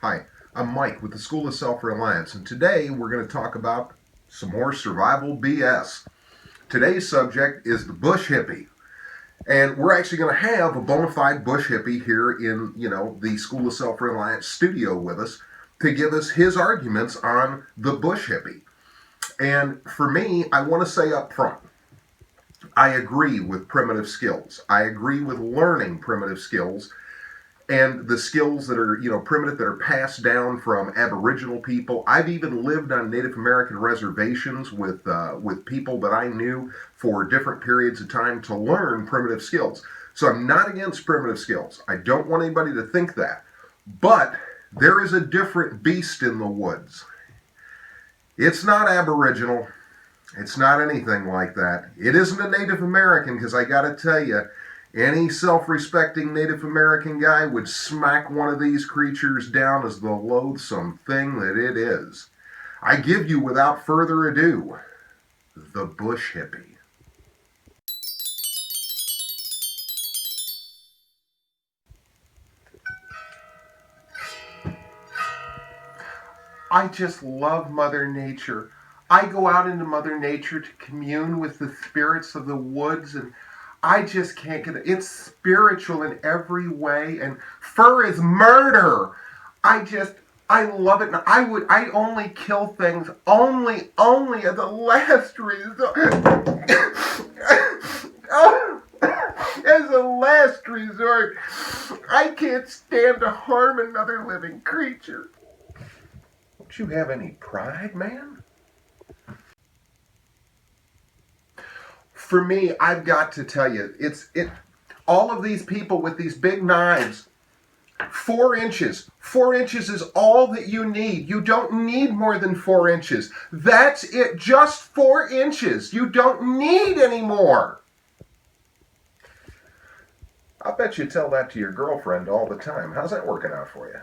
Hi, I'm Mike with the School of Self-Reliance, and today we're going to talk about some more survival BS. Today's subject is the Bush Hippie, and we're actually going to have a bona fide Bush Hippie here in, the School of Self-Reliance studio with us to give us his arguments on the Bush Hippie. And for me, I want to say up front, I agree with primitive skills. I agree with learning primitive skills and the skills that are, primitive, that are passed down from Aboriginal people. I've even lived on Native American reservations with people that I knew for different periods of time to learn primitive skills. So I'm not against primitive skills. I don't want anybody to think that. But there is a different beast in the woods. It's not Aboriginal. It's not anything like that. It isn't a Native American, because I got to tell you, any self-respecting Native American guy would smack one of these creatures down as the loathsome thing that it is. I give you, without further ado, the Bush Hippie. I just love Mother Nature. I go out into Mother Nature to commune with the spirits of the woods, and I just can't get it. It's spiritual in every way, and fur is murder. I love it. I only kill things only at the last resort. As a last resort. I can't stand to harm another living creature. Don't you have any pride, man? For me, I've got to tell you, all of these people with these big knives, 4 inches. 4 inches is all that you need. You don't need more than 4 inches. That's it, just 4 inches. You don't need any more. I bet you tell that to your girlfriend all the time. How's that working out for you?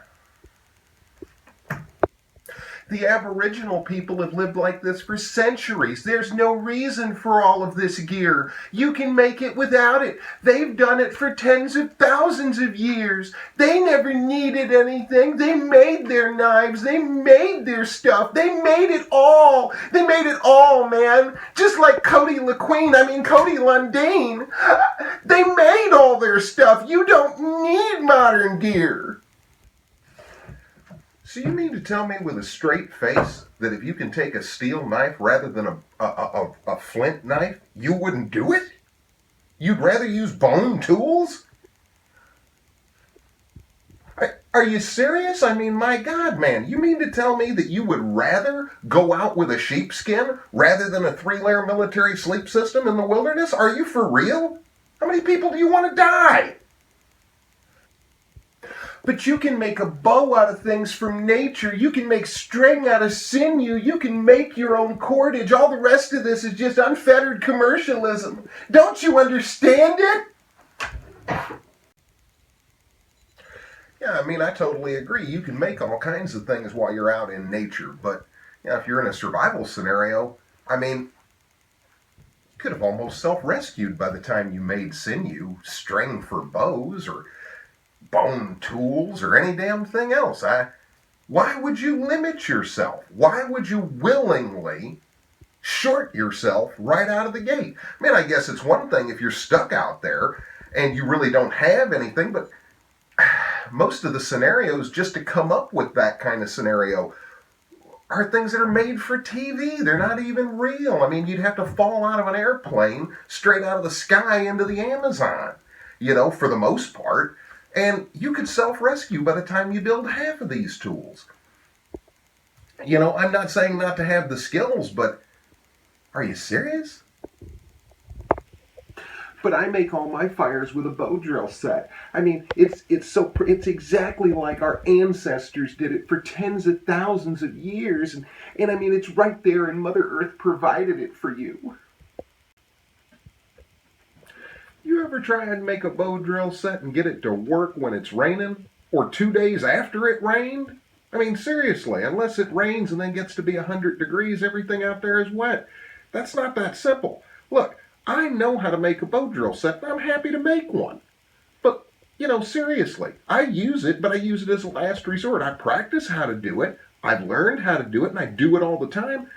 The Aboriginal people have lived like this for centuries. There's no reason for all of this gear. You can make it without it. They've done it for tens of thousands of years. They never needed anything. They made their knives. They made their stuff. They made it all. They made it all, man. Just like Cody Lundeen. They made all their stuff. You don't need modern gear. So you mean to tell me with a straight face that if you can take a steel knife rather than a flint knife, you wouldn't do it? You'd rather use bone tools? Are you serious? I mean, my God, man. You mean to tell me that you would rather go out with a sheepskin rather than a 3-layer military sleep system in the wilderness? Are you for real? How many people do you want to die? But you can make a bow out of things from nature. You can make string out of sinew. You can make your own cordage. All the rest of this is just unfettered commercialism. Don't you understand it? Yeah, I totally agree. You can make all kinds of things while you're out in nature. But if you're in a survival scenario, you could have almost self-rescued by the time you made sinew, string for bows, or bone tools, or any damn thing else. Why would you limit yourself? Why would you willingly short yourself right out of the gate? I guess it's one thing if you're stuck out there and you really don't have anything, but most of the scenarios, just to come up with that kind of scenario, are things that are made for TV. They're not even real. You'd have to fall out of an airplane straight out of the sky into the Amazon, for the most part. And you could self-rescue by the time you build half of these tools. I'm not saying not to have the skills, but are you serious? But I make all my fires with a bow drill set. It's exactly like our ancestors did it for tens of thousands of years. And it's right there, and Mother Earth provided it for you. You ever try and make a bow drill set and get it to work when it's raining? Or 2 days after it rained? Seriously, unless it rains and then gets to be 100 degrees, everything out there is wet. That's not that simple. Look, I know how to make a bow drill set, and I'm happy to make one. But Seriously, I use it, but I use it as a last resort. I practice how to do it. I've learned how to do it, and I do it all the time.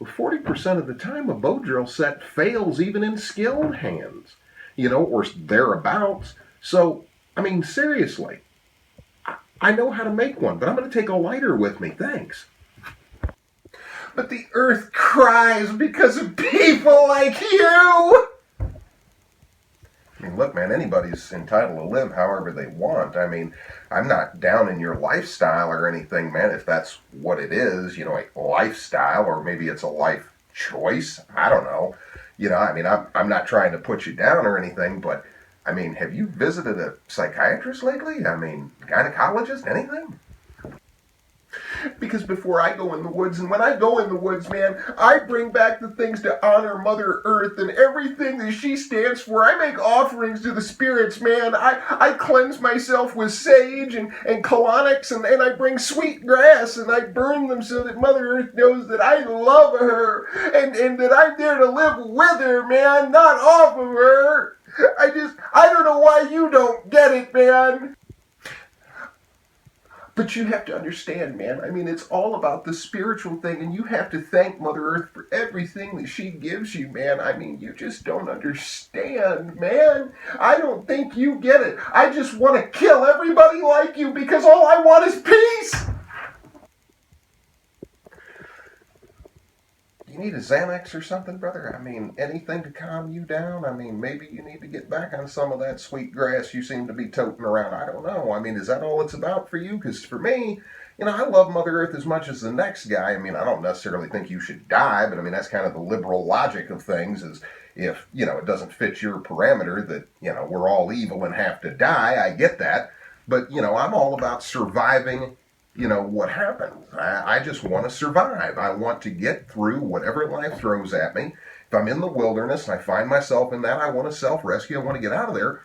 40% of the time, a bow drill set fails even in skilled hands, or thereabouts. So, seriously, I know how to make one, but I'm going to take a lighter with me. Thanks. But the earth cries because of people like you. Look, man, anybody's entitled to live however they want. I'm not down in your lifestyle or anything, man, if that's what it is, a lifestyle, or maybe it's a life choice. I don't know. I'm not trying to put you down or anything, but, have you visited a psychiatrist lately? Gynecologist, anything? Because before I go in the woods, and when I go in the woods, man, I bring back the things to honor Mother Earth and everything that she stands for. I make offerings to the spirits, man. I cleanse myself with sage and colonics, and I bring sweet grass, and I burn them so that Mother Earth knows that I love her, and that I'm there to live with her, man, not off of her. I don't know why you don't get it, man. But you have to understand, man, it's all about the spiritual thing, and you have to thank Mother Earth for everything that she gives you, man. You just don't understand, man. I don't think you get it. I just want to kill everybody like you because all I want is peace. You need a Xanax or something, brother? Anything to calm you down? Maybe you need to get back on some of that sweet grass you seem to be toting around. I don't know. Is that all it's about for you? Because for me, I love Mother Earth as much as the next guy. I don't necessarily think you should die, but that's kind of the liberal logic of things, is if, it doesn't fit your parameter that, we're all evil and have to die. I get that. But, I'm all about surviving what happens. I just want to survive. I want to get through whatever life throws at me. If I'm in the wilderness and I find myself in that, I want to self-rescue. I want to get out of there.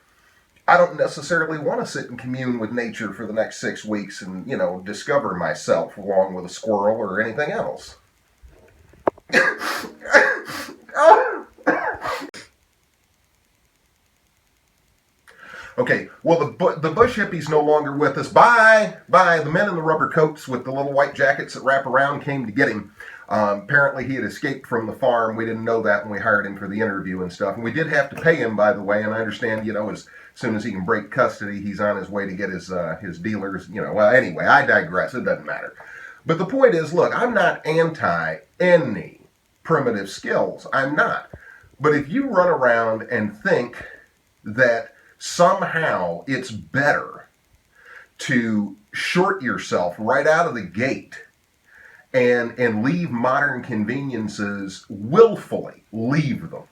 I don't necessarily want to sit and commune with nature for the next 6 weeks and, discover myself along with a squirrel or anything else. Okay, well, the Bush Hippie's no longer with us. Bye! Bye! The men in the rubber coats with the little white jackets that wrap around came to get him. Apparently he had escaped from the farm. We didn't know that when we hired him for the interview and stuff. And we did have to pay him, by the way, and I understand, as soon as he can break custody, he's on his way to get his dealers, Well, anyway, I digress. It doesn't matter. But the point is, look, I'm not anti any primitive skills. I'm not. But if you run around and think that somehow it's better to short yourself right out of the gate and leave modern conveniences, willfully leave them.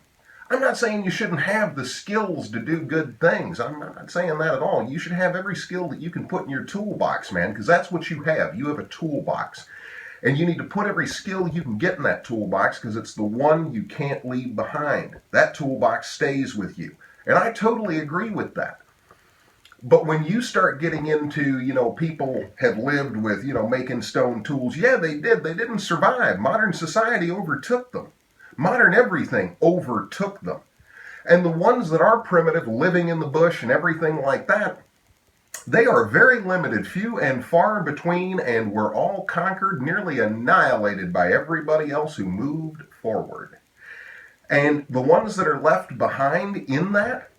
I'm not saying you shouldn't have the skills to do good things. I'm not saying that at all. You should have every skill that you can put in your toolbox, man, because that's what you have. You have a toolbox. And you need to put every skill you can get in that toolbox because it's the one you can't leave behind. That toolbox stays with you. And I totally agree with that. But when you start getting into, people have lived with, making stone tools. Yeah, they did. They didn't survive. Modern society overtook them. Modern everything overtook them. And the ones that are primitive, living in the bush and everything like that, they are very limited, few and far between, and were all conquered, nearly annihilated by everybody else who moved forward. And the ones that are left behind in that,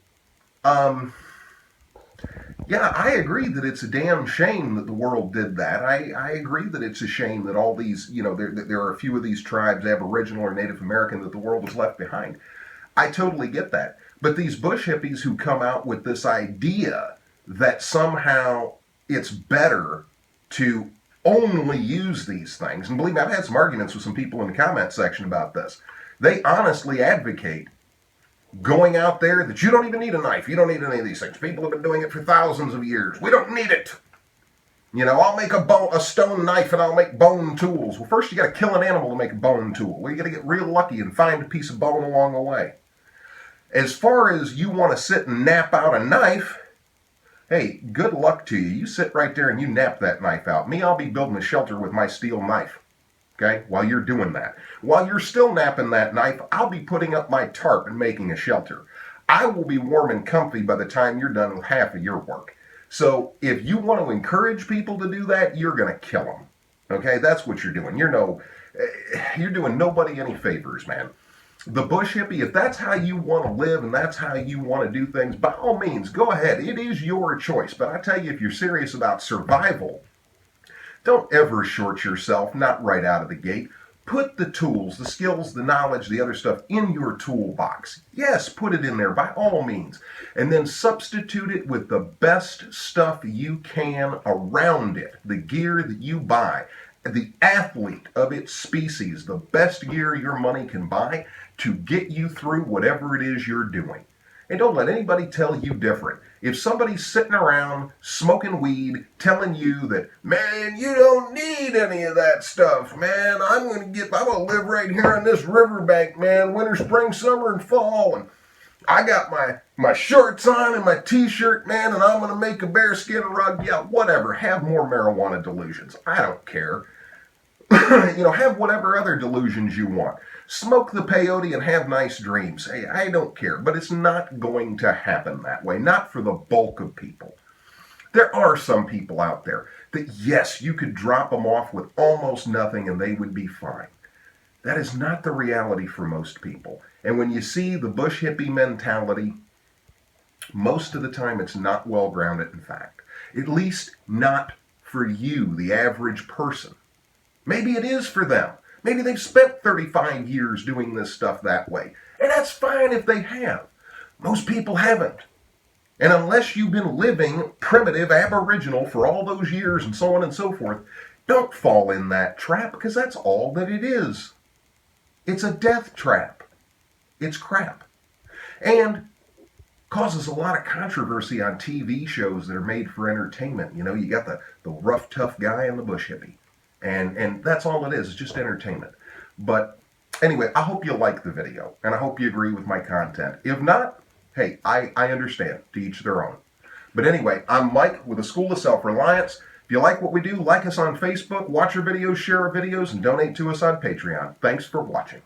yeah, I agree that it's a damn shame that the world did that. I agree that it's a shame that all these, there are a few of these tribes, Aboriginal or Native American, that the world was left behind. I totally get that. But these Bush hippies who come out with this idea that somehow it's better to only use these things, and believe me, I've had some arguments with some people in the comment section about this. They honestly advocate going out there that you don't even need a knife. You don't need any of these things. People have been doing it for thousands of years. We don't need it. I'll make a stone knife and I'll make bone tools. Well, first you got to kill an animal to make a bone tool. Well, you got to get real lucky and find a piece of bone along the way. As far as you want to sit and nap out a knife, hey, good luck to you. You sit right there and you nap that knife out. Me, I'll be building a shelter with my steel knife. Okay, while you're doing that. While you're still napping that knife, I'll be putting up my tarp and making a shelter. I will be warm and comfy by the time you're done with half of your work. So if you want to encourage people to do that, you're going to kill them. Okay, that's what you're doing. You're doing nobody any favors, man. The Bush Hippie, if that's how you want to live and that's how you want to do things, by all means, go ahead. It is your choice. But I tell you, if you're serious about survival, don't ever short yourself, not right out of the gate. Put the tools, the skills, the knowledge, the other stuff in your toolbox. Yes, put it in there by all means. And then substitute it with the best stuff you can around it. The gear that you buy. The athlete of its species. The best gear your money can buy to get you through whatever it is you're doing. And don't let anybody tell you different. If somebody's sitting around smoking weed telling you that, man, you don't need any of that stuff, man, I'm gonna live right here on this riverbank, man, winter, spring, summer, and fall, and I got my shorts on and my t-shirt, man, and I'm gonna make a bearskin rug. Yeah, whatever. Have more marijuana delusions. I don't care. Have whatever other delusions you want. Smoke the peyote and have nice dreams. Hey, I don't care. But it's not going to happen that way. Not for the bulk of people. There are some people out there that, yes, you could drop them off with almost nothing and they would be fine. That is not the reality for most people. And when you see the Bush Hippie mentality, most of the time it's not well grounded, in fact. At least not for you, the average person. Maybe it is for them. Maybe they've spent 35 years doing this stuff that way. And that's fine if they have. Most people haven't. And unless you've been living primitive Aboriginal for all those years and so on and so forth, don't fall in that trap, because that's all that it is. It's a death trap. It's crap. And causes a lot of controversy on TV shows that are made for entertainment. You got the rough, tough guy and the Bush Hippie. And that's all it is. It's just entertainment. But anyway, I hope you like the video, and I hope you agree with my content. If not, hey, I understand. To each their own. But anyway, I'm Mike with the School of Self-Reliance. If you like what we do, like us on Facebook, watch our videos, share our videos, and donate to us on Patreon. Thanks for watching.